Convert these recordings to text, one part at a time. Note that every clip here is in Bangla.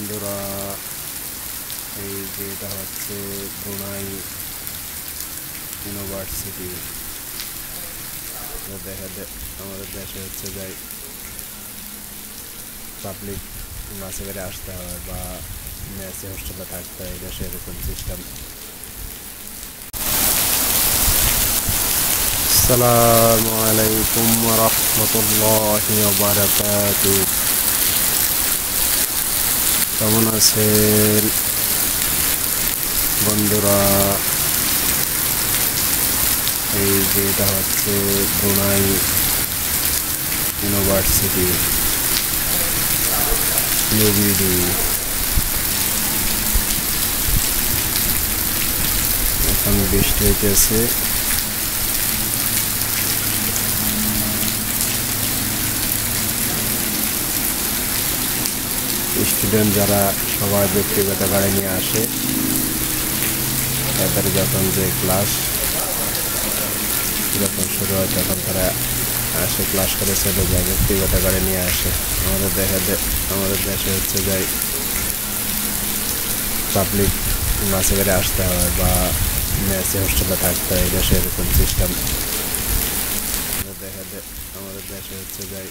বন্ধুরা, এই যে এটা হচ্ছে ব্রুনাই ইউনিভার্সিটি। আমাদের দেশে হচ্ছে যাই পাবলিক বাসে করে আসতে হয় বা মেসে হোস্টেলে থাকতে হয়, দেশে এরকম সিস্টেম। আসসালামু আলাইকুম ওয়া রাহমাতুল্লাহি ওয়া বারাকাতুহু। কেমন আছেন বন্ধুরা? এই যে এটা হচ্ছে ব্রুনাই ইউনিভার্সিটি নবীডি। এখন বৃষ্টি হইতেছে। স্টুডেন্ট যারা সবাই ব্যক্তিগত গাড়ি নিয়ে আসে, এদের যখন যে ক্লাস যখন শুরু হয় তখন তারা আসে, ক্লাস করে চলে যায়, ব্যক্তিগত গাড়ি নিয়ে আসে। আমাদের দেশে হচ্ছে যাই পাবলিক বাসে করে আসতে হয় বা মেসে হোস্টেলে থাকতে হয়, দেশে এরকম সিস্টেম। আমাদের দেশে হচ্ছে যাই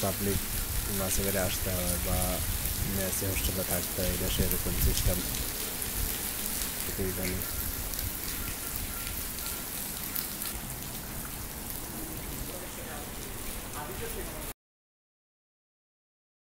পাবলিক বাসে করে আসতে হয় বা মেসে হোস্টেলে থাকতে হয়, দেশে এরকম সিস্টেম। জানি